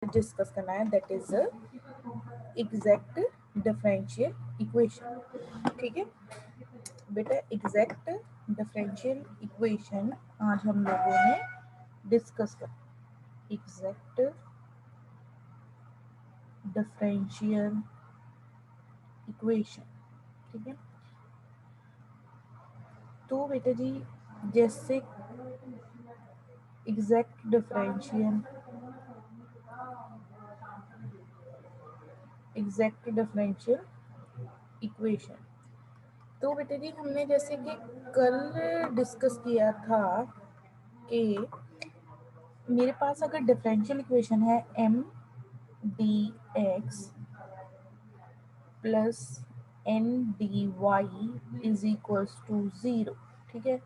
Discuss करना है, that is exact differential equation. ठीक है बेटा, एग्जैक्ट डिफरेंशियल इक्वेशन आज हम लोगों ने डिस्कस कर, एग्जैक्ट डिफरेंशियल इक्वेशन। ठीक है, तो बेटा जी जैसे एग्जैक्ट डिफरेंशियल इक्वेशन, तो बेटा जी हमने जैसे कि कल डिस्कस किया था कि मेरे पास अगर डिफरेंशियल इक्वेशन है M D x plus N D Y is equals to 0। ठीक है,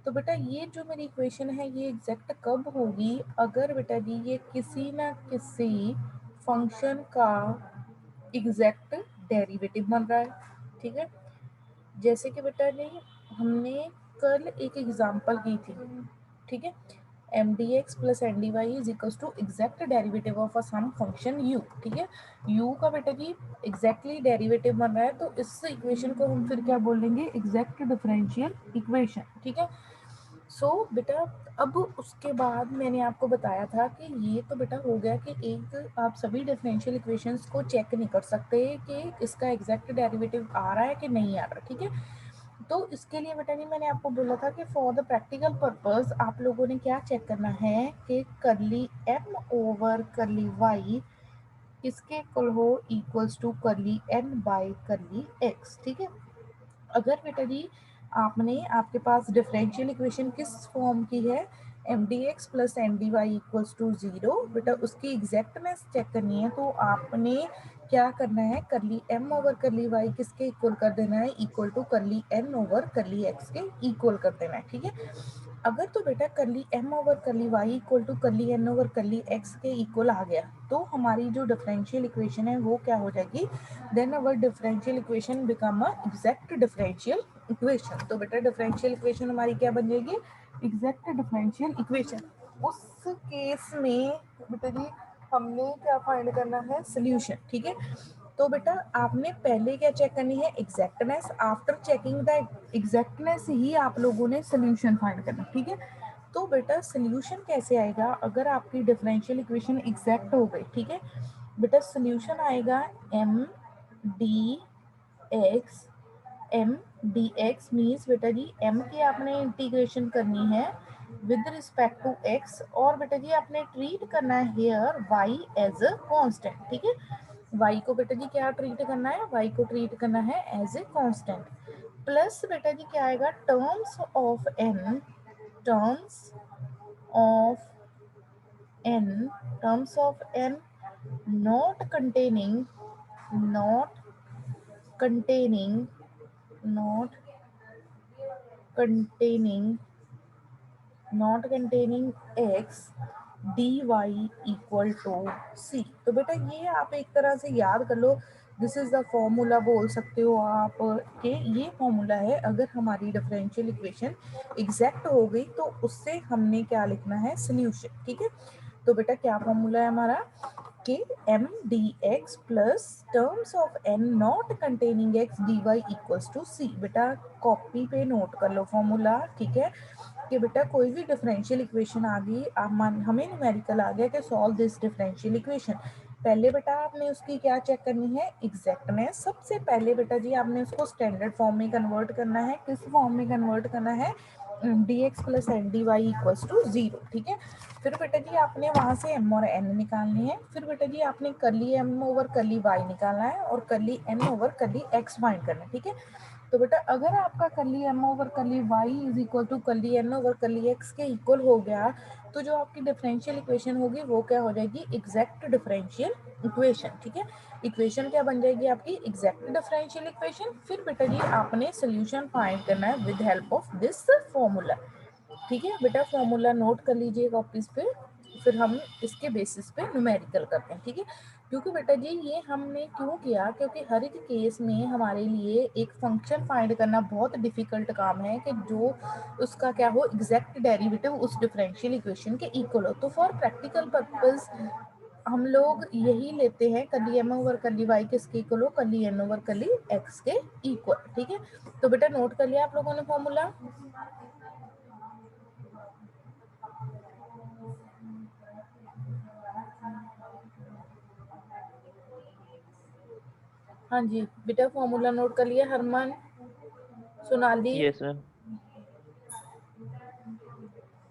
तो बेटा ये जो मेरी इक्वेशन है ये एग्जैक्ट कब होगी, अगर बेटा जी ये किसी ना किसी फंक्शन का एग्जैक्ट डेरिवेटिव बन रहा है। ठीक है, जैसे कि बेटा जी हमने कल एक एग्जांपल की थी। ठीक है, M D x plus N D Y is equals to exact derivative of a some function U. ठीक है, यू का बेटा जी एग्जैक्टली डेरिवेटिव बन रहा है, तो इस इक्वेशन को हम फिर क्या बोलेंगे, एग्जैक्ट डिफरेंशियल इक्वेशन। ठीक है, सो बेटा अब उसके बाद मैंने आपको बताया था कि ये तो बेटा हो गया कि एक आप सभी डिफरेंशियल इक्वेशंस को चेक नहीं कर सकते कि इसका एग्जैक्ट डेरिवेटिव आ रहा है कि नहीं आ रहा। ठीक है, तो इसके लिए बेटा नहीं मैंने आपको बोला था कि फॉर द प्रैक्टिकल पर्पस आप लोगों ने क्या चेक करना है कि curly M over curly Y किसके इक्वल हो, equals to curly N by curly X. ठीक है, अगर बेटा जी आपने आपके पास डिफरेंशियल इक्वेशन किस फॉर्म की है, M D x plus N D Y equals to 0, बेटा उसकी एग्जैक्टनेस चेक करनी है तो आपने क्या करना है, curly M over curly Y किसके इक्वल कर देना है, equal to curly N over curly x के इक्वल कर देना है। ठीक है, अगर तो बेटा curly M over curly Y equal to curly N over curly x के इक्वल आ गया तो हमारी जो डिफरेंशियल इक्वेशन है वो क्या हो जाएगी, then our differential equation become a exact differential equation. तो बेटा डिफरेंशियल इक्वेशन हमारी क्या बन जाएगी, एग्जैक्ट डिफरेंशियल इक्वेशन। उस केस में बेटा जी हमने क्या फाइंड करना है, सोल्यूशन। ठीक है, तो बेटा आपने पहले क्या चेक करनी है, exactness. After checking the exactness ही आप लोगों ने सोल्यूशन फाइंड करना। ठीक है, तो बेटा सोल्यूशन कैसे आएगा, अगर आपकी डिफरेंशियल इक्वेशन एग्जैक्ट हो गई। ठीक है बेटा, सोल्यूशन आएगा M D X, M D X means बेटा जी एम की आपने इंटीग्रेशन करनी है विद रिस्पेक्ट टू एक्स, और बेटा जी आपने ट्रीट करना है here Y as a constant. ठीक है, वाई को बेटा जी क्या ट्रीट करना है, वाई को ट्रीट करना है एज ए कांस्टेंट। प्लस बेटा जी क्या आएगा, terms of N, terms of n, terms of n not containing, not containing, not containing, not containing x dy equal to c। तो बेटा ये आप एक तरह से याद कर लो, दिस इज द फॉर्मूला बोल सकते हो आप कि ये फॉर्मूला है अगर हमारी डिफरेंशियल इक्वेशन एग्जैक्ट हो गई तो उससे हमने क्या लिखना है, सोल्यूशन। ठीक है, तो बेटा क्या फॉर्मूला है हमारा कि M D x plus terms of N not containing X D Y equals to C. बेटा कॉपी पे नोट कर लो फॉर्मूला। ठीक है, कि बेटा कोई भी डिफरेंशियल इक्वेशन आ गई, हमें न्यूमेरिकल आ गया कि सॉल्व दिस डिफरेंशियल इक्वेशन, पहले बेटा आपने उसकी क्या चेक करनी है, एग्जैक्टनेस। सबसे पहले बेटा जी आपने उसको स्टैंडर्ड फॉर्म में कन्वर्ट करना है, किस फॉर्म में कन्वर्ट करना है, D x plus N D Y equals to 0। ठीक है, फिर बेटा जी आपने वहां से एम और एन निकालनी है, फिर बेटा जी आपने करली एम ओवर करली वाई निकालना है और curly N over curly X find करना है। ठीक है, तो बेटा अगर आपका curly M over curly Y is equal to curly N over curly x के इक्वल हो गया तो जो आपकी डिफरेंशियल इक्वेशन होगी वो क्या हो जाएगी, एग्जैक्ट डिफरेंशियल इक्वेशन। ठीक है, इक्वेशन क्या बन जाएगी आपकी, एग्जैक्ट डिफरेंशियल इक्वेशन। फिर बेटा जी आपने सोल्यूशन फाइंड करना है with help of this formula. ठीक है बेटा, फॉर्मूला नोट कर लीजिए कॉपीज पे, फिर हम इसके बेसिस पे न्यूमेरिकल करते हैं। ठीक है, क्योंकि बेटा जी ये हमने क्यों किया, क्योंकि हर एक केस में हमारे लिए एक फंक्शन फाइंड करना बहुत डिफिकल्ट काम है कि जो उसका क्या हो, एग्जैक्ट डेरिवेटिव उस डिफरेंशियल इक्वेशन के इक्वल हो। तो फॉर प्रैक्टिकल पर्पस हम लोग यही लेते हैं, curly M over curly Y किसके इक्वल हो, curly N over curly X के इक्वल। ठीक है, तो बेटा नोट कर लिया आप लोगों ने फॉर्मूला। हाँ जी बेटा, फॉर्मूला नोट कर लिया Harman, Sonali? Yes ma'am.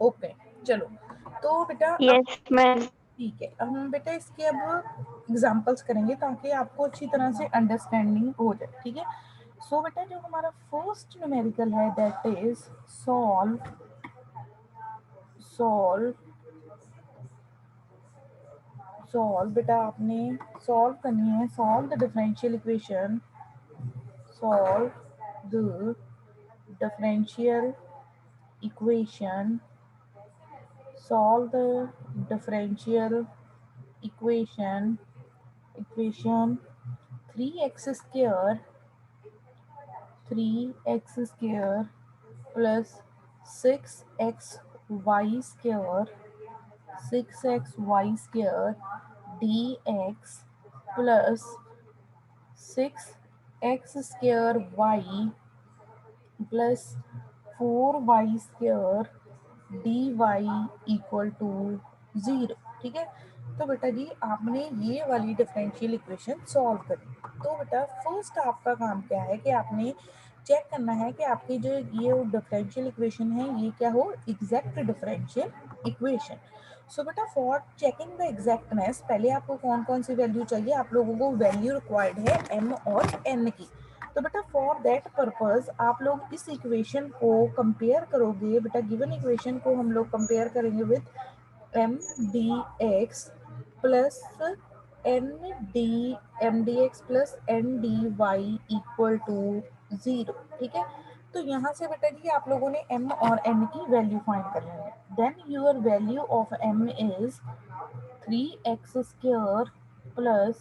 Okay, चलो तो बेटा अब यस मैम। ठीक है, हम बेटा इसके अब एग्जांपल्स करेंगे ताकि आपको अच्छी तरह से अंडरस्टैंडिंग हो जाए। ठीक है, सो बेटा जो हमारा फर्स्ट न्यूमेरिकल है that is solve solve solve बेटा आपने सॉल्व करनी है, solve the differential equation, solve the differential equation, solve the differential equation 3x square plus 6xy square dx plus 6x square y plus 4y square dy equal to 0। ठीक है, तो बेटा जी आपने ये वाली डिफरेंशियल इक्वेशन सॉल्व करी। तो बेटा फर्स्ट आपका काम क्या है कि आपने चेक करना है कि आपकी जो ये डिफरेंशियल इक्वेशन है ये क्या हो, एग्जैक्ट डिफरेंशियल इक्वेशन। सो बेटा फॉर चेकिंग द एग्जैक्टनेस पहले आपको कौन कौन सी वैल्यू चाहिए, आप लोगों को वैल्यू रिक्वायर्ड है m और n की। तो बेटा फॉर दैट पर्पस आप लोग इस इक्वेशन को कंपेयर करोगे, बेटा गिवन इक्वेशन को हम लोग कंपेयर करेंगे with M D x plus N D M D x plus N D Y equal to 0। ठीक है, तो यहाँ से बेटा जी आप लोगों ने m और n की वैल्यू फाइंड कर लेंगे। Then your value of m is 3x square plus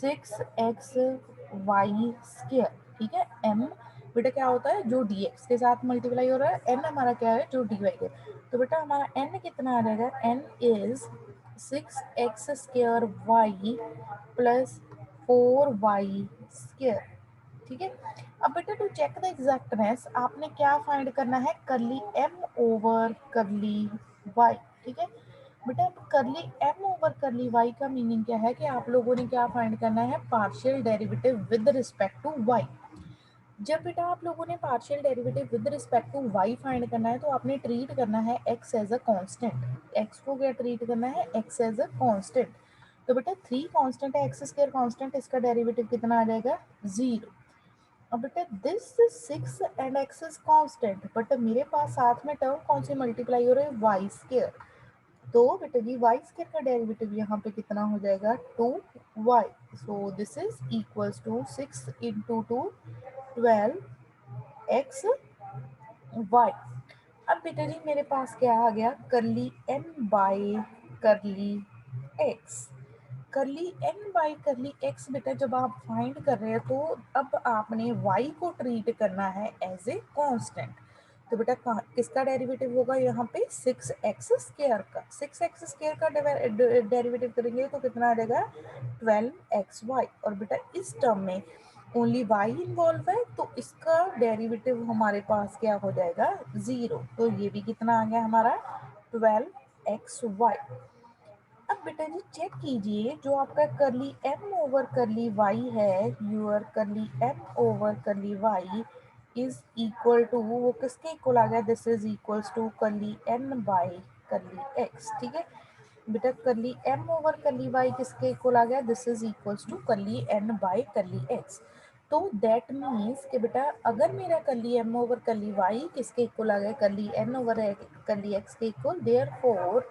6xy square. ठीक है, m बेटा क्या होता है, जो dx के साथ मल्टीप्लाई हो रहा है, n हमारा क्या है, जो dy है। तो बेटा हमारा n कितना आ जाएगा, n is 6x square y plus 4y square. ठीक है, अब बेटा टू चेक द एग्जैक्टनेस आपने क्या फाइंड करना है, curly m over curly y। ठीक है बेटा, curly m over curly y का मीनिंग क्या है कि आप लोगों ने क्या फाइंड करना है, partial derivative with respect to y। जब बेटा आप लोगों ने partial derivative with respect to y find करना है तो आपने ट्रीट करना है x as a constant. x को क्या ट्रीट करना है, x एज अ कांस्टेंट। तो बेटा 3 कांस्टेंट है, x स्क्वायर कांस्टेंट, इसका डेरिवेटिव कितना आ जाएगा, 0। अब बेटा this 6 and x is constant, but मेरे पास साथ में टर्म कौन सी मल्टीप्लाई हो रही है, y स्क्वायर। तो बेटा जी y स्क्वायर का डेरिवेटिव यहाँ पे कितना हो जाएगा, 2y। So this is equals to 6 into 2 12x y। अब बेटा जी मेरे पास क्या आ गया, करली m by curly x। Curly n by curly x बेटा जब आप फाइंड कर रहे हैं तो अब आपने y को ट्रीट करना है एज ए कांस्टेंट। तो बेटा किसका डेरिवेटिव होगा यहाँ पे, 6x स्क्वायर का। 6x स्क्वायर का डेरिवेटिव करेंगे तो कितना आ जाएगा, 12xy। और बेटा इस टर्म में ओनली y इन्वॉल्व है तो इसका डेरिवेटिव हमारे पास क्या हो जाएगा, 0। तो ये भी कितना आ गया हमारा, 12xy। अब बेटा जी चेक कीजिए जो आपका curly m over curly y है, your curly m over curly y is equal to, वो किसके इक्वल आ गया, this is equals to curly n by curly x। ठीक है बेटा, curly m over curly y किसके इक्वल आ गया, this is equals to curly n by curly x। तो दैट मीन्स कि बेटा अगर मेरा curly m over curly y किसके इक्वल आ गया, curly n over curly x के equal, therefore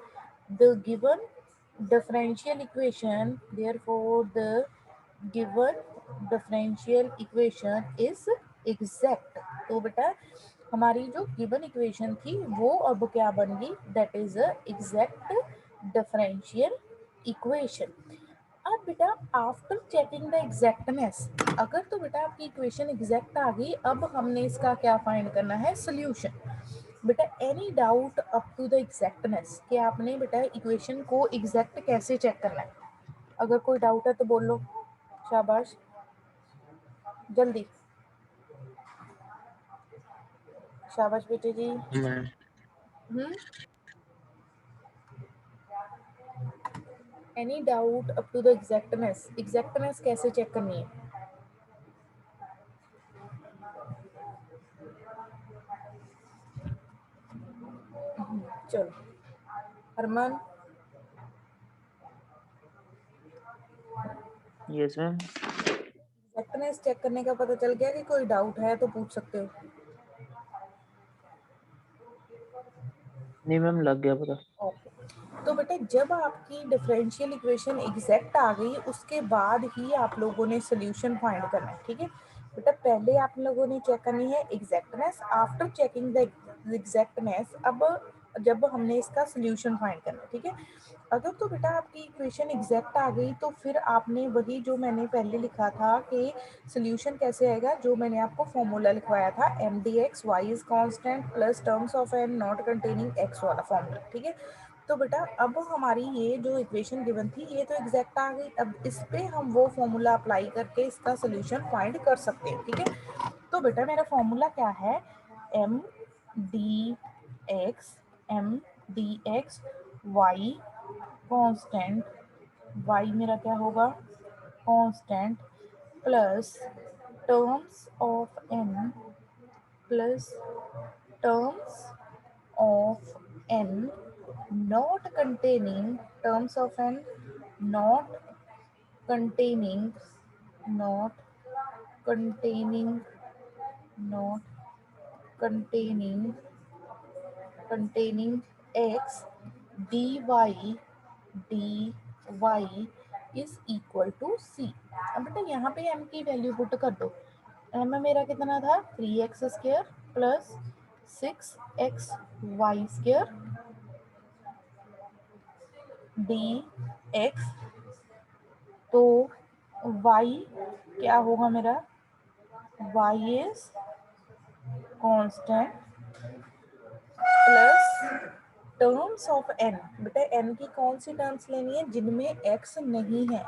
the given differential equation, therefore the given differential equation is exact। तो बेटा हमारी जो गिवन इक्वेशन थी वो अब क्या बन गई, that is a exact differential equation. अब बेटा आफ्टर चेकिंग द एग्जैक्टनेस, अगर तो बेटा आपकी इक्वेशन एग्जैक्ट आ गई, अब हमने इसका क्या फाइंड करना है, सोल्यूशन। बेटा any doubt up to the exactness, कि आपने बेटा इक्वेशन को एग्जैक्ट कैसे चेक करना है। अगर कोई डाउट है तो बोल लो, शाबाश, जल्दी, शाबाश बेटे जी। Any doubt up to the exactness, exactness कैसे चेक करनी है। चलो Harman, yes ma'am. Exactness check करने का पता चल गया कि कोई डाउट है तो पूछ सकते हो। नहीं मैम, लग गया पता। ओके, तो बेटा जब आपकी डिफरेंशियल इक्वेशन एग्जैक्ट आ गई उसके बाद ही आप लोगों ने सोल्यूशन फाइंड करना है, ठीक है बेटा। पहले आप लोगों ने चेक करनी है exactness, after checking the exactness अब जब हमने इसका सोल्यूशन फाइंड करना है, ठीक है। अगर तो बेटा आपकी इक्वेशन एग्जैक्ट आ गई तो फिर आपने वही जो मैंने पहले लिखा था कि सोल्यूशन कैसे आएगा, जो मैंने आपको फॉर्मूला लिखवाया था, M D X Y is constant plus terms of N not containing X वाला फॉर्मूला, ठीक है। तो बेटा अब हमारी ये जो इक्वेशन गिवन थी ये तो एग्जैक्ट आ गई, अब इस पे हम वो फॉर्मूला अप्लाई करके इसका सोल्यूशन फाइंड कर सकते हैं, ठीक है। तो बेटा मेरा फॉर्मूला क्या है, M D X Y constant, Y मेरा क्या होगा constant, plus terms of N, plus terms of n not containing, terms of n not containing, not containing, not containing, containing x dy, dy is equal to c। अब बेटा यहाँ पे m की value put कर दो, m मेरा कितना था 3x square plus 6xy square D x, तो y क्या होगा मेरा, y is constant plus terms of n, बेटा n की कौन सी टर्म्स लेनी है जिनमें x नहीं है।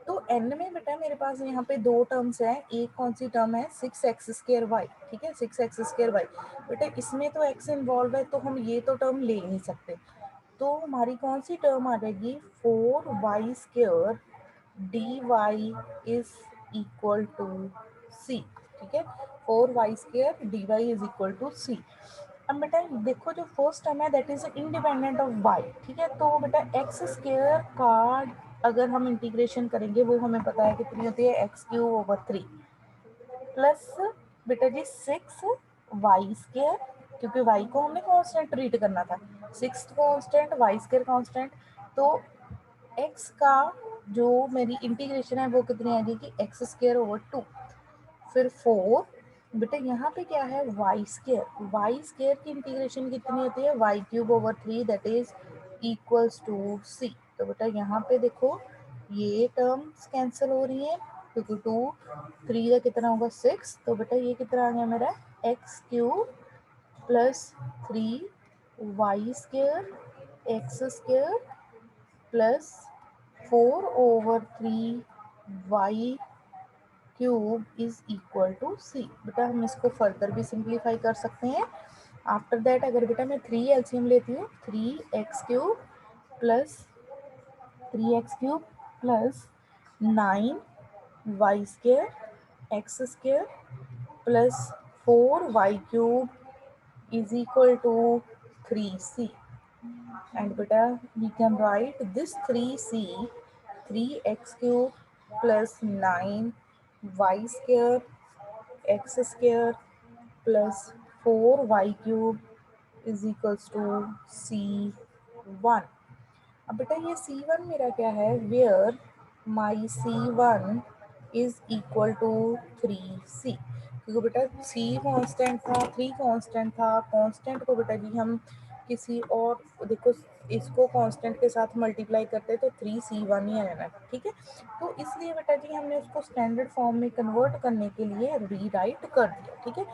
तो n में बेटा मेरे पास यहाँ पे दो टर्म्स है, एक कौन सी टर्म है 6x स्क्वायर वाई, ठीक है 6x स्क्वायर वाई, बेटा इसमें तो x इन्वॉल्व है तो हम ये तो टर्म ले नहीं सकते। तो हमारी कौन सी टर्म आ जाएगी 4y square D Y is equal to C, ठीक है 4y square D Y is equal to C. अब बेटा देखो जो फर्स्ट टर्म है that is independent of y, ठीक है। तो बेटा एक्स स्क्वायर का अगर हम इंटीग्रेशन करेंगे वो हमें पता है कितनी होती है एक्स क्यूब ओवर 3 प्लस बेटा जी 6y स्क्वायर, क्योंकि y को हमने कांस्टेंट ट्रीट करना था, 6 कांस्टेंट y स्क्वायर कांस्टेंट, तो x का जो मेरी इंटीग्रेशन है वो कितनी आ जाएगी एक्स स्क्वायर ओवर 2, फिर 4 बेटा यहाँ पे क्या है वाई स्क्वायर की इंटीग्रेशन कितनी होती है Y cube over 3 that is equals to C. तो बेटा यहाँ पे देखो ये टर्म्स कैंसिल हो रही है क्योंकि 2 3 का कितना होगा 6, तो बेटा ये कितना आ गया मेरा X cube plus 3 Y square X square plus 4/3 y cube is equal to C. बेटा हम इसको फर्दर भी सिंप्लीफाई कर सकते हैं। आफ्टर दैट अगर बेटा मैं 3 एलसीएम लेती हूँ 3x cube plus 9y square X square plus 4y cube is equal to 3c, and beta we can write this 3c 3x cube plus 9y square x square plus 4y cube is equals to c1। अब बेटा ये c1 मेरा क्या है where my c1 is equal to 3c, क्योंकि बेटा c constant था 3 constant था, कांस्टेंट को बेटा जी हम किसी और देखो इसको कांस्टेंट के साथ मल्टीप्लाई करते तो 3c1 ही रहना, ठीक है। तो इसलिए बेटा जी हमने उसको स्टैंडर्ड फॉर्म में कन्वर्ट करने के लिए रीराइट कर दिया, ठीक है।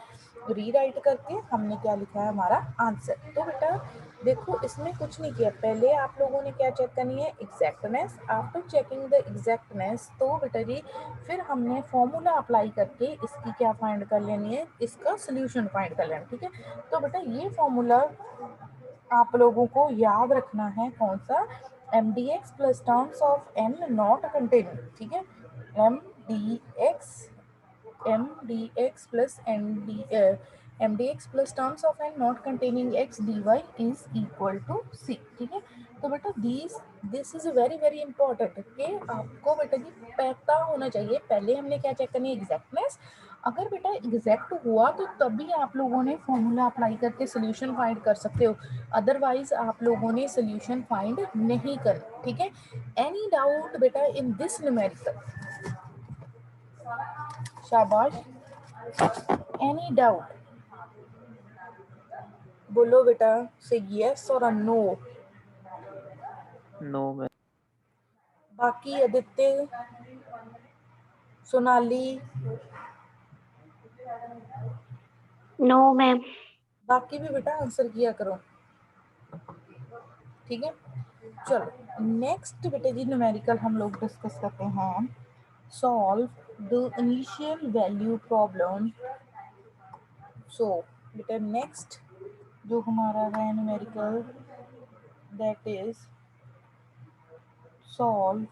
रीराइट करके हमने क्या लिखा है हमारा आंसर। तो बेटा देखो इसमें कुछ नहीं किया, पहले आप लोगों ने क्या चेक करनी है, exactness. After checking the exactness तो बेटा जी फिर हमने फॉर्मूला अप्लाई करके इसकी क्या फाइंड कर लेनी है, इसका सोल्यूशन फाइंड कर लेना, ठीक है। तो बेटा ये फॉर्मूला आप लोगों को याद रखना है, कौन सा, M D x plus terms of N not containing, ठीक है। M D X plus mdx plus terms of n not containing x dy is equal to c, ठीक है। तो बेटा this is very very important कि आपको बेटा जी पता होना चाहिए। पहले हमने क्या चेक करनी है, एग्जैक्टनेस। अगर बेटा एग्जैक्ट हुआ तो तभी आप लोगों ने फॉर्मूला अप्लाई करके सोल्यूशन फाइंड कर सकते हो, अदरवाइज आप लोगों ने सोल्यूशन फाइंड नहीं करना, ठीक है। एनी डाउट बेटा इन दिस न्यूमेरिकल, शाबाश। एनी डाउट बोलो बेटा, से यस और नो। No ma'am. बाकी आदित्य, सोनाली, नो मैम। बाकी भी बेटा आंसर किया करो, ठीक है। चलो नेक्स्ट बेटे जी न्यूमेरिकल हम लोग डिस्कस करते हैं, solve the initial value problem. So बेटा नेक्स्ट जो हमारा है numerical, that is solve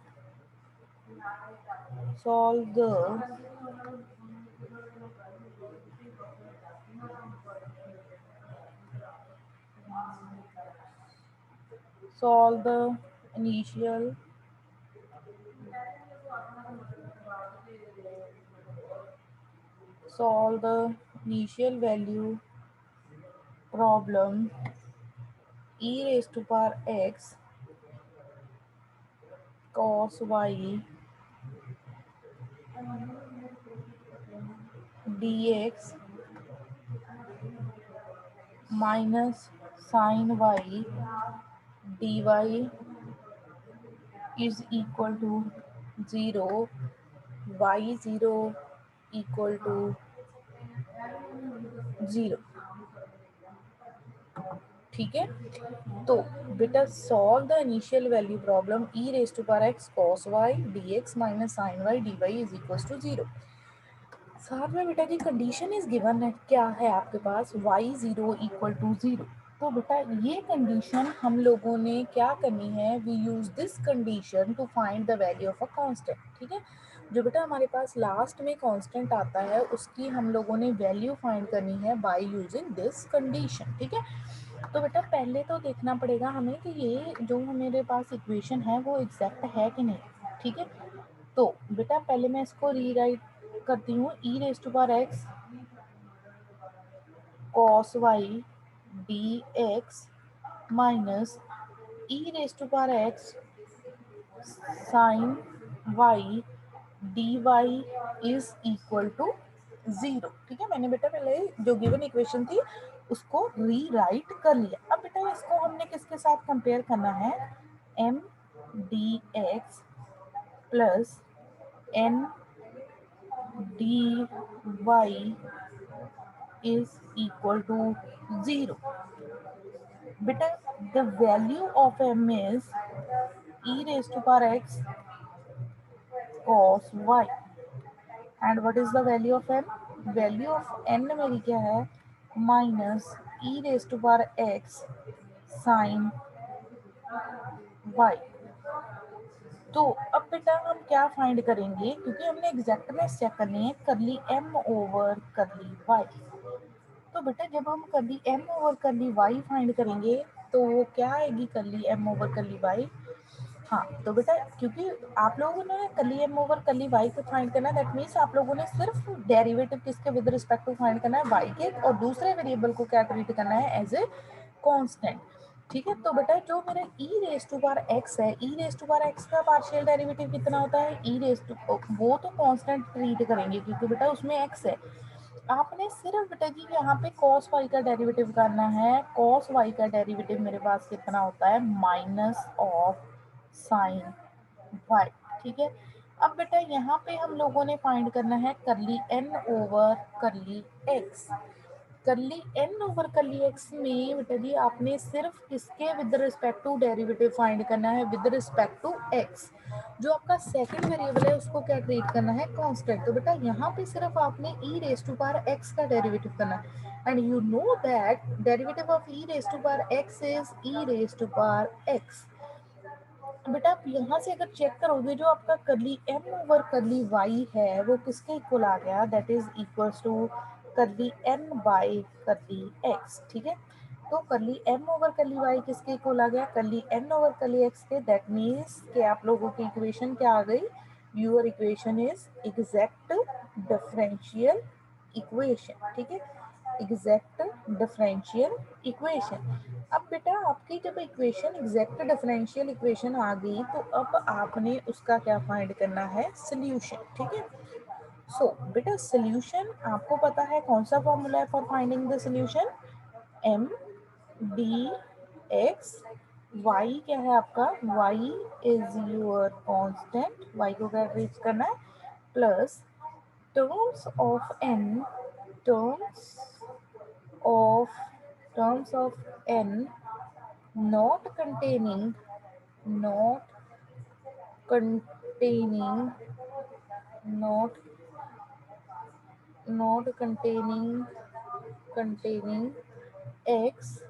the initial value problem e raised to power x cos y dx minus sin y dy is equal to 0, y0 equal to 0, ठीक है। तो बेटा solve the initial value problem e raise to power x cos y dx minus sin y dy is equal to 0। साथ में बेटा जी condition is given है, क्या है आपके पास, y0 इक्वल टू 0। तो बेटा ये कंडीशन हम लोगों ने क्या करनी है, we use this condition to find the value of a constant, ठीक है। जो बेटा हमारे पास लास्ट में कांस्टेंट आता है उसकी हम लोगों ने वैल्यू फाइंड करनी है बाय यूजिंग दिस कंडीशन, ठीक है। तो बेटा पहले तो देखना पड़ेगा हमें कि ये जो मेरे पास इक्वेशन है वो एग्जैक्ट है कि नहीं, ठीक है। तो बेटा पहले मैं इसको रीराइट करती हूँ, E raise to power X cos Y D X minus E raise to power X sine Y D Y is equal to 0, ठीक है। मैंने बेटा पहले जो गिवन इक्वेशन थी उसको रीराइट कर लिया। अब बेटा इसको हमने किसके साथ कंपेयर करना है, M D x plus N D Y is equal to 0. Beta, the value of m is e raised to power x cos y. And what is the value of n? Value of n मेरी क्या है, minus e raised to power x sin y। तो अब बेटा हम क्या find करेंगे, क्योंकि हमने एग्जैक्टनेस चेक करनी है, curly m over curly y। तो बेटा जब हम करली m over curly y find करेंगे तो वो क्या आएगी, करली m ओवर करली y। हाँ तो बेटा क्योंकि आप लोगों ने करली m ओवर करली y को फाइंड करना है, दैट मीन्स आप लोगों ने सिर्फ डेरिवेटिव किसके विद रिस्पेक्ट टू फाइंड करना है, y के, और दूसरे वेरिएबल को क्या ट्रीट करना है, एज ए कांस्टेंट, ठीक है। तो बेटा जो मेरा e raise to power x है, e raise to power x का पार्शियल डेरिवेटिव कितना होता है, e रेज टू, वो तो कांस्टेंट ट्रीट करेंगे क्योंकि बेटा उसमें x है। आपने सिर्फ बेटा जी यहाँ पे cos y का डेरिवेटिव करना है। cos y का डेरिवेटिव मेरे पास कितना होता है, माइनस ऑफ साइन y, ठीक है। अब बेटा यहाँ पे हम लोगों ने फाइंड करना है curly n over curly x। Curly n over curly x में बेटा जी आपने सिर्फ किसके with respect to derivative find करना है, विद रिस्पेक्ट टू x। जो आपका सेकंड वेरिएबल है उसको क्या ट्रीट करना है, कांस्टेंट। तो बेटा यहाँ पे सिर्फ आपने e raise to power x का डेरिवेटिव करना है, and you know that derivative of e raise to power x is e raise to power x। बेटा आप यहाँ से अगर चेक करोगे जो आपका curly m over curly y है वो किसके इक्वल आ गया, that is equals to curly n by curly x, ठीक है। तो करली m ओवर करली y किसके इक्वल आ गया, curly n over curly x के। दैट मीन्स कि आप लोगों की इक्वेशन क्या आ गई, your equation is exact differential equation, ठीक है, एग्जैक्ट डिफरेंशियल इक्वेशन। अब बेटा आपकी जब इक्वेशन एग्जैक्ट डिफरेंशियल इक्वेशन आ गई तो अब आपने उसका क्या फाइंड करना है, सोल्यूशन, ठीक है। सो बेटा सोल्यूशन आपको पता है कौन सा फॉर्मूला है for finding the solution, M D X Y क्या है आपका, Y is your constant, Y को क्या रीच करना है, plus terms of N, terms of n not containing not containing not not containing x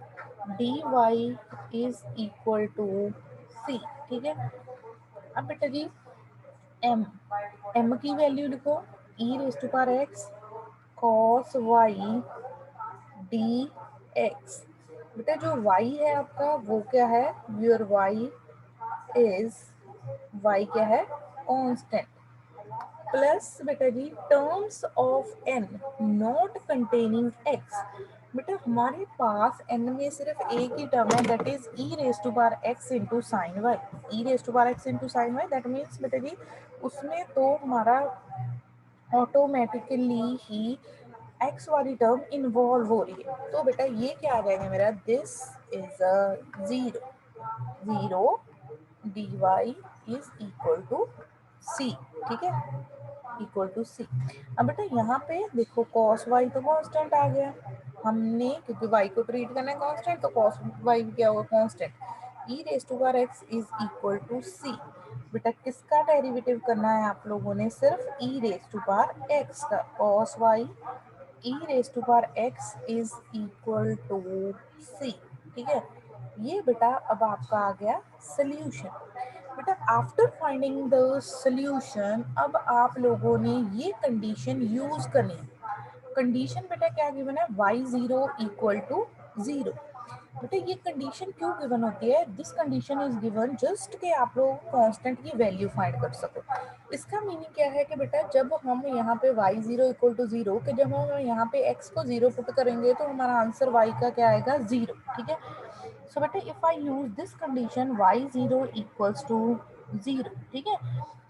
dy is equal to c, ठीक है। अब बेटा जी m की वैल्यू लिखो, e raise to power x cos y dx। बेटा जो y है आपका वो क्या है, योर y इज, y क्या है, कांस्टेंट, प्लस बेटा जी terms of n not containing x। बेटा हमारे पास n में सिर्फ एक ही टर्म है, that is e raise to power x into sine Y, e raise to power x into sine Y. That means बेटा जी उसमें तो हमारा ऑटोमेटिकली ही एक्स वाली टर्म इन्वॉल्व हो रही है। तो बेटा ये क्या आ जाएगा मेरा, this is a zero, zero D Y is equal to C, ठीक है, इक्वल टू सी। अब बेटा यहाँ पे देखो कॉस वाई तो कांस्टेंट आ गया, हमने क्योंकि वाई को ट्रीट करना है कांस्टेंट तो कॉस वाई क्या होगा, constant. E raise to power X is equal to C. बेटा किसका डेरिवेटिव करना है आप लोगों ने, सिर्फ E raise to power X का, cos Y e raise to power x is equal to c, ठीक है। ये बेटा अब आपका आ गया सोल्यूशन। बेटा आफ्टर फाइंडिंग द सोल्यूशन अब आप लोगों ने ये कंडीशन यूज करनी है। कंडीशन बेटा क्या गिवन है, y0 इक्वल टू 0। बेटा ये कंडीशन क्यों गिवन होती है, this condition is given just कि आप लोग कांस्टेंट की वैल्यू फाइंड कर सको। इसका मीनिंग क्या है कि बेटा जब हम यहाँ पे y0 इक्वल टू 0 कि जब हम यहाँ पे x को 0 पुट करेंगे तो हमारा आंसर y का क्या आएगा, 0, ठीक है। सो बेटा if I use this condition y0 equals to 0, ठीक है।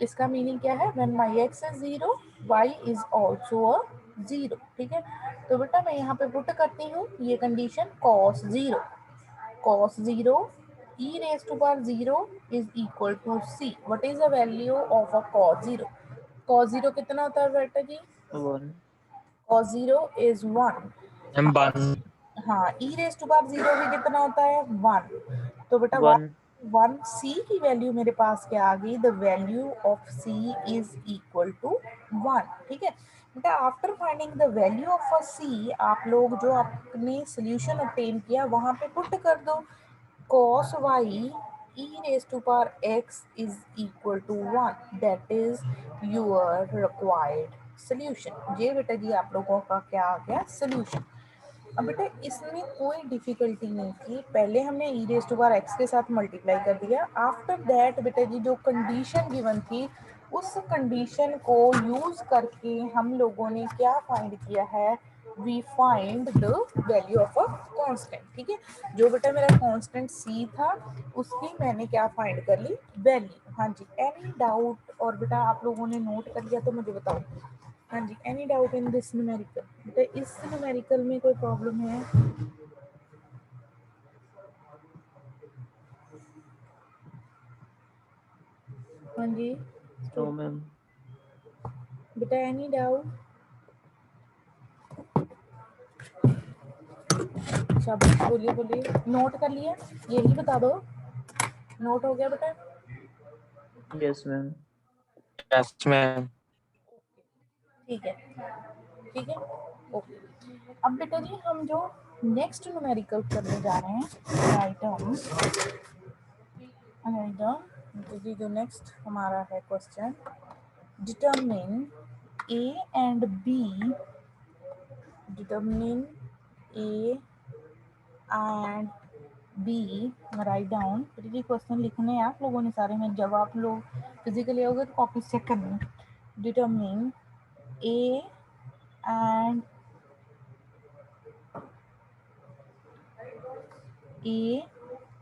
इसका मीनिंग क्या है, when my x is 0 y is also a 0, ठीक है। तो बेटा मैं यहाँ पे पुट करती हूँ ये condition, cos 0, cos 0 e raised to power 0 is equal to c. What is the value of a cos 0? Cos 0 कितना होता है बेटा जी, 1 cos 0 is 1। M वन, हाँ e raised to power 0 भी कितना होता है, 1। तो बेटा 1 1 c की वैल्यू मेरे पास क्या आ गई, the value of c is equal to 1, ठीक है। बेटा after finding the value of a c आप लोग जो आपने सोल्यूशन ऑब्टेन किया वहां पे पुट कर दो, cos y e raised to power x is equal to 1, that is your required solution। ये बेटा जी आप लोगों का क्या आ गया, सोल्यूशन। अब बेटा इसमें कोई डिफिकल्टी नहीं थी, पहले हमने e raise to power x के साथ मल्टीप्लाई कर दिया, आफ्टर दैट बेटा जी जो कंडीशन गिवन थी उस कंडीशन को यूज करके हम लोगों ने क्या फाइंड किया है, we find the value of a constant, ठीक है। जो बेटा मेरा कांस्टेंट c था उसकी मैंने क्या फाइंड कर ली, वैल्यू। हाँ जी, एनी डाउट, और बेटा आप लोगों ने नोट कर लिया तो मुझे बताओ। हाँ जी, any doubt in this numerical? बेटा इस न्यूमेरिकल में कोई प्रॉब्लम है? हाँ जी नो मैम। बेटा एनी डाउट? शाबाश, बोलिए बोलिए। नोट कर लिया? यही बता दो, नोट हो गया बेटा? Yes ma'am. Yes ma'am. ठीक है, ठीक है, ओके। अब बेटा जी हम जो नेक्स्ट न्यूमेरिकल करने जा रहे हैं, आइटम जी, जो नेक्स्ट हमारा है question, determine A and B, determine A and B, write down. ये क्वेश्चन लिखने हैं आप लोगों ने सारे में, जब आप लोग फिजिकली आओगे तो कॉपी चेक करनी। Determine A and A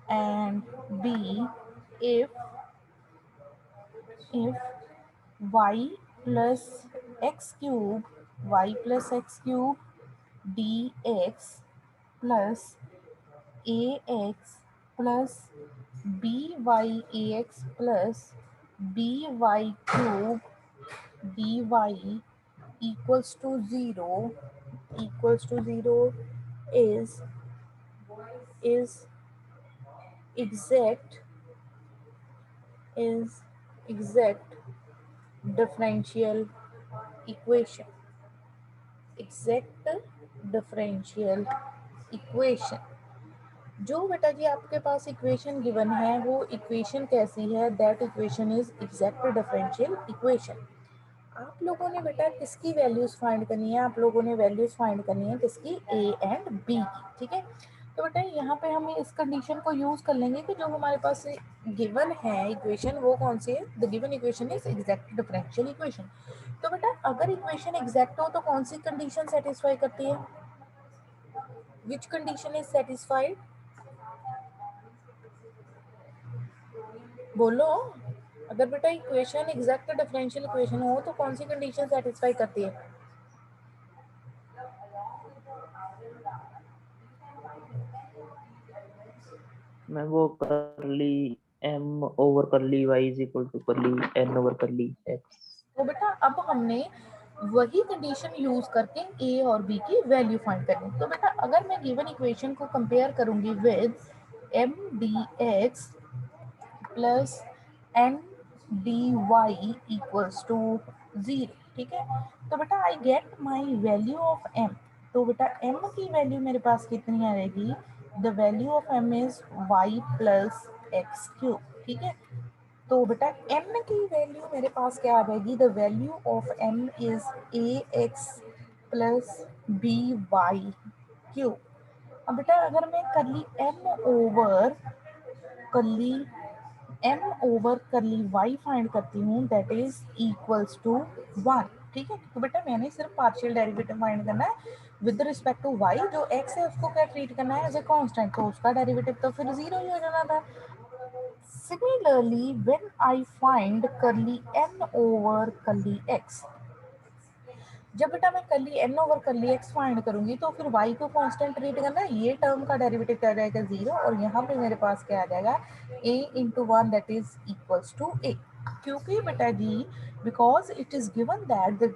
and B if y plus x cube dx plus ax plus byax plus by cube dy equals to 0 is exact differential equation, exact differential equation। जो बेटा जी आपके पास equation given है वो equation कैसी है? That equation is exact differential equation. आप लोगों ने बेटा किसकी वैल्यूज फाइंड करनी है? आप लोगों ने वैल्यूज फाइंड करनी है किसकी? ए एंड बी की, ठीक है। तो बेटा यहाँ पे हम इस कंडीशन को यूज कर लेंगे कि जो हमारे पास गिवन है इक्वेशन वो कौन सी है? The given equation is exact differential equation. तो बेटा अगर इक्वेशन एग्जैक्ट हो तो कौन सी कंडीशन सेटिस्फाई करती है? Which condition is satisfied? बोलो। अगर बेटा इक्वेशन एग्जैक्ट डिफरेंशियल इक्वेशन हो तो कौन सी कंडीशन सेटिस्फाई करती है? मैम वो curly m over curly y is equal to curly n over curly x। तो बेटा अब हमने वही कंडीशन यूज करके ए और बी की वैल्यू फाइंड करनी। तो बेटा अगर मैं गिवन इक्वेशन को कंपेयर करूंगी with M D x plus N D Y equals to 0, ठीक है। तो बेटा I get my value of M. तो बेटा एम की वैल्यू मेरे पास कितनी आएगी? The value of M is Y plus X cube, ठीक है। तो बेटा m की वैल्यू मेरे पास क्या आ जाएगी? The value of m is A X plus B Y cube. अब बेटा अगर मैं करली y फाइंड करती हूँ दैट इज इक्वल्स टू 1, ठीक है। तो बेटा मैंने सिर्फ पार्शियल डेरिवेटिव फाइंड करना है विद रिस्पेक्ट टू y। जो x है उसको क्या ट्रीट करना है? एज ए कांस्टेंट, तो उसका डेरिवेटिव तो फिर 0 ही हो जाना था। Similarly, when I find curly n over curly x, जब बेटा मैं curly n over curly x find करूंगी तो फिर y को कांस्टेंट ट्रीट करना है, ये टर्म का डेरिवेटिव क्या जाएगा? 0, और यहाँ पे मेरे पास क्या आ जाएगा? a into 1 that is equals to a। क्योंकि बेटा जी because it is given that the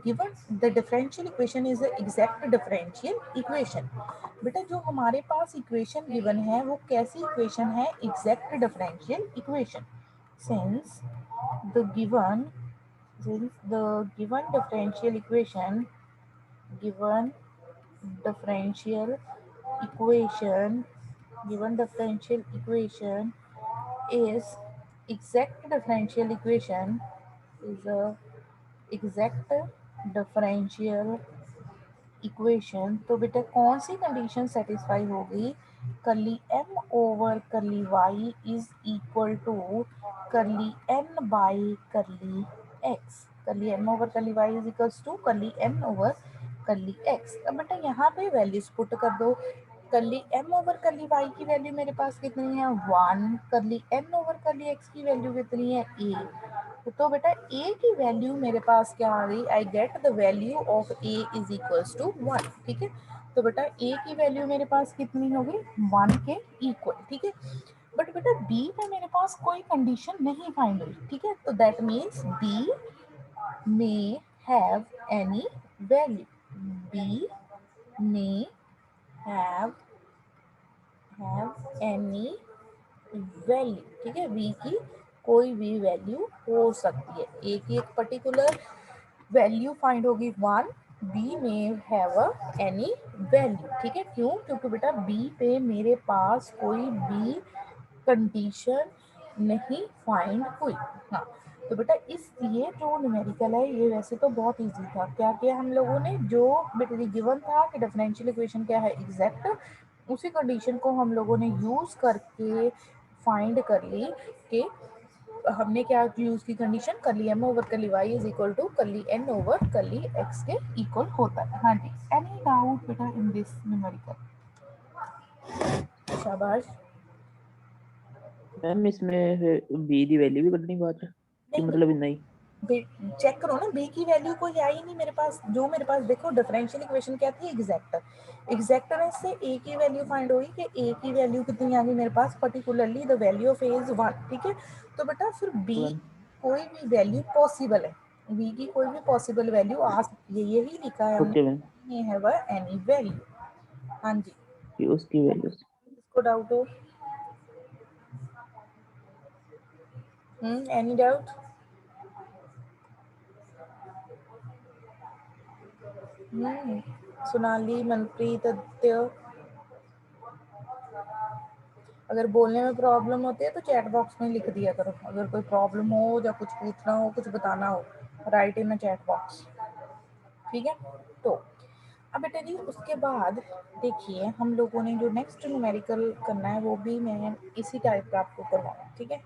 differential equation is the exact differential equation। बेटा जो हमारे पास इक्वेशन गिवन है वो कैसी इक्वेशन है? Exact differential equation. since the given differential equation given differential equation is exact differential equation is a exact differential equation. तो बेटा कौन सी कंडीशन सेटिस्फाई होगी? Curly m over curly y is equal to curly n by curly x। Curly m over curly y is equal to curly n over curly x। अब बेटा यहाँ पे values put कर दो। करली m ओवर करली y की वैल्यू मेरे पास कितनी है? 1। करली n ओवर करली x की वैल्यू कितनी है? a। तो बेटा ए की वैल्यू मेरे पास क्या आ गई, I get the value of A is equals to 1, ठीक है। तो बेटा ए की वैल्यू मेरे पास कितनी होगी, 1 के इक्वल, ठीक है। बट बेटा बी में मेरे पास कोई कंडीशन नहीं फाइंड हुई, ठीक है। तो that means b may have any value. B may have any value, ठीक है। B की कोई भी वैल्यू हो सकती है, A की एक पर्टिकुलर वैल्यू फाइंड होगी 1, B में हैव एनी वैल्यू, ठीक है। क्यों, क्योंकि बेटा B पे मेरे पास कोई भी कंडीशन नहीं फाइंड हुई। हाँ, तो बेटा इस ये जो न्यूमेरिकल है ये वैसे तो बहुत इजी था। क्या किया हम लोगों ने, जो बेटा गिवन था कि डिफरेंशियल इक्वेशन क्या है एग्जैक्ट, उसी कंडीशन को हम लोगों ने यूज करके फाइंड कर ली कि हमने क्या यूज की condition, curly M over curly Y is equal to curly N over curly x के इक्वल होता है। हाँ जी, एनी डाउट बेटा इन दिस न्यूमेरिकल? शाबाश। मैम इसमें बी दी वैल्यू भी कटनी बात है कि नहीं, मतलब नहीं? चेक करो ना, बी की वैल्यू कोई है ही नहीं मेरे पास। जो मेरे पास देखो डिफरेंशियल इक्वेशन क्या थी, एग्जैक्ट, एग्जैक्टनेस से ए की वैल्यू फाइंड हुई कि ए की वैल्यू कितनी आ गई मेरे पास, particularly the value of A is 1, ठीक है। तो बेटा फिर बी वन। कोई भी वैल्यू पॉसिबल है, बी की कोई भी पॉसिबल वैल्यू आ सकती है, यही लिखा है ओके मैम, हमने, हैव एनी वैल्यू। हाँ जी, कि उसकी वैल्यू। इसको डाउट हो? Any doubt? सोनाली, मनप्रीत, आदित्य, अगर बोलने में प्रॉब्लम होती है तो चैट बॉक्स में लिख दिया करो, अगर कोई प्रॉब्लम हो या कुछ पूछना हो कुछ बताना हो, राइट इन चैट बॉक्स, ठीक है। तो अब बेटा जी उसके बाद देखिए हम लोगों ने जो नेक्स्ट न्यूमेरिकल करना है वो भी मैं इसी टाइप का आपको करवाऊँ, ठीक है।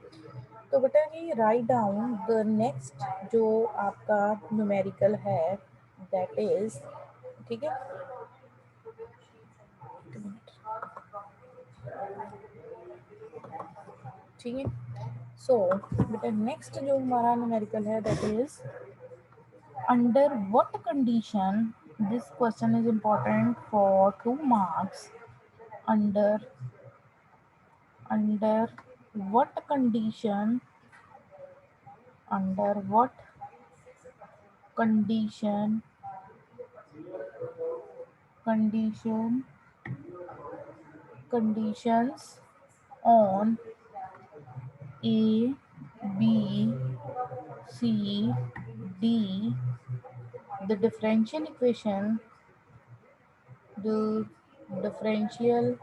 तो बेटा जी राइट डाउन द नेक्स्ट जो आपका न्यूमेरिकल है दैट इज, ठीक है, ठीक है। सो बेटा नेक्स्ट जो हमारा न्यूमेरिकल है that is, under what condition, this question is important for 2 marks, under under what condition, under what condition, condition conditions on A, B, C, D, the differential equation, the differential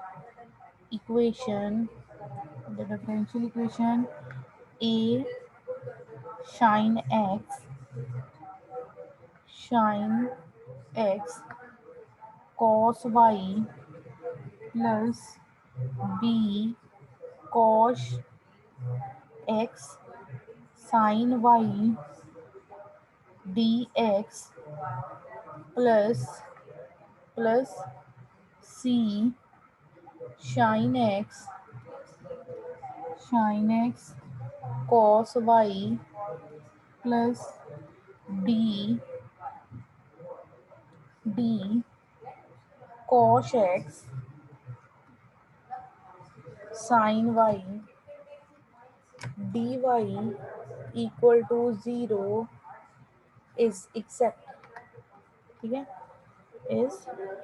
equation, the differential equation A shine x, shine x cos y plus b cos x sin y dx plus c shine x cos y plus d d cos x sin y dy equal to 0 is exact, ठीक है, is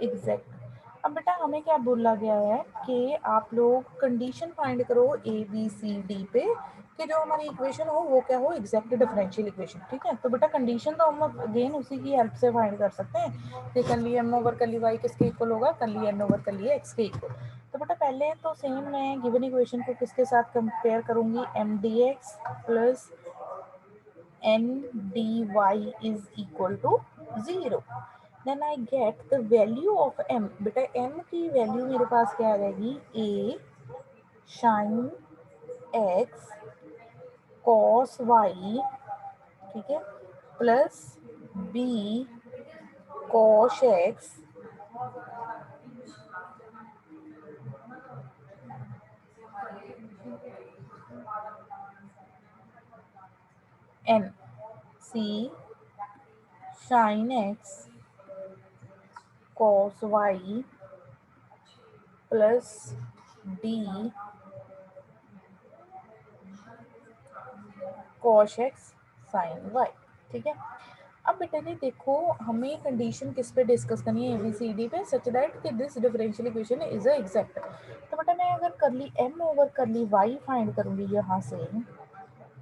exact. अब बेटा हमें क्या बोला गया है कि आप लोग कंडीशन फाइंड करो ए बी सी डी पे कि जो हमारी इक्वेशन हो वो क्या हो, एग्जैक्ट डिफरेंशियल इक्वेशन, ठीक है। तो बेटा कंडीशन तो हम अगेन उसी की हेल्प से फाइंड कर सकते हैं कि curly M over curly Y किसके इक्वल होगा, करली एन ओवर करली एक्स के इक्वल। तो बेटा पहले तो सेम मैं गिवन इक्वेशन को किसके साथ कंपेयर करूंगी, m D x plus N D Y is equal to 0, then I get the value of m। बेटा m की वैल्यू मेरे पास क्या आ जाएगी, a sine x cos y, ठीक है, plus b cos x n c sin x cos y plus d cos x sin y। ठीक है, अब बेटा जी देखो हमें कंडीशन किस पे डिस्कस करनी है, ABCD पे, सच दैट कि this differential equation is a exact. तो बेटा मैं अगर करली m over curly y find करूंगी यहाँ से,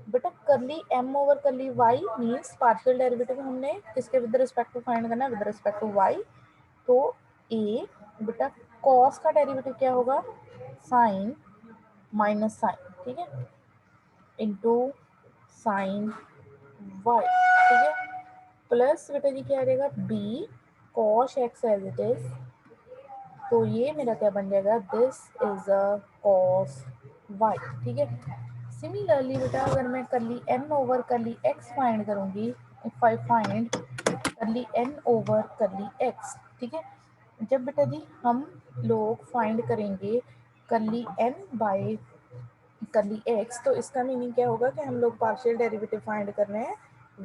बेटा curly m over curly y means partial derivative हमने किसके विद रिस्पेक्ट टू फाइंड करना है, विद रिस्पेक्ट टू y। तो a बेटा cos का डेरिवेटिव क्या होगा, साइन माइनस साइन, ठीक है, इनटू साइन y, ठीक है, प्लस बेटा जी क्या आ जाएगा b cos x as it is. तो ये मेरा क्या बन जाएगा, this is a cos y। ठीक है, सिमिलरली बेटा अगर मैं करली n over curly x find करूंगी, इफ आई फाइंड करली n ओवर करली x, ठीक है, जब बेटा जी हम लोग फाइंड करेंगे करली n बाय करली x, तो इसका मीनिंग क्या होगा कि हम लोग पार्शियल डेरिवेटिव फाइंड कर रहे हैं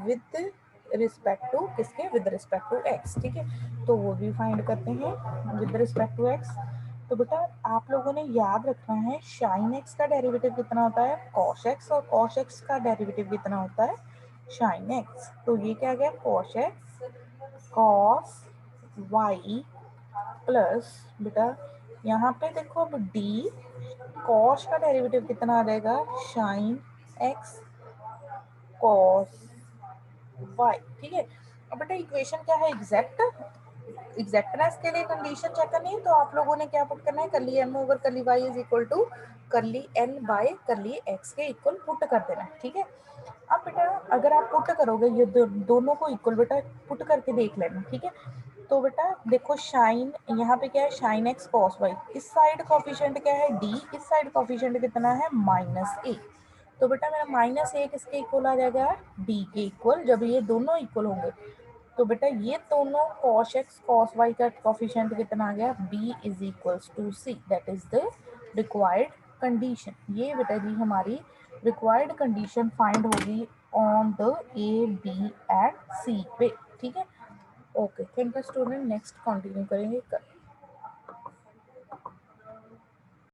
विद रिस्पेक्ट टू किसके, विद रिस्पेक्ट टू x। ठीक है, तो वो भी फाइंड करते हैं विद रिस्पेक्ट टू x। तो बेटा आप लोगों ने याद रखना है साइन x का डेरिवेटिव कितना होता है, cos x, और cos x का डेरिवेटिव कितना होता है, साइन x। तो ये क्या गया, cos x cos y plus बेटा यहाँ पे देखो अब d cos का डेरिवेटिव कितना आ जाएगा, साइन x cos y। ठीक है, अब बेटा इक्वेशन क्या है, एग्जैक्ट, एग्जैक्टनेस के लिए कंडीशन चेक करनी है, तो आप लोगों ने क्या पुट करना है, curly m over curly y is equal to curly n by curly x के इक्वल पुट कर देना है। ठीक है, अब बेटा अगर आप पुट करोगे ये दोनों को इक्वल, बेटा पुट करके देख लेना। ठीक है, तो बेटा देखो साइन यहाँ पे क्या है, साइन x cos y, इस साइड कोफिशिएंट क्या है d, इस साइड कोफिशिएंट कितना है माइनस a। तो बेटा मेरा माइनस a किसके इक्वल आ जाएगा, d के इक्वल, जब ये दोनों इक्वल होंगे। तो बेटा ये दोनों cos x cos y का कोफिशिएंट कितना आ गया, b is equals to c, that is the required condition. ये बेटा जी हमारी रिक्वायर्ड कंडीशन फाइंड होगी on the a b and c पे। ठीक है, okay, thank you student, next continue करेंगे कल।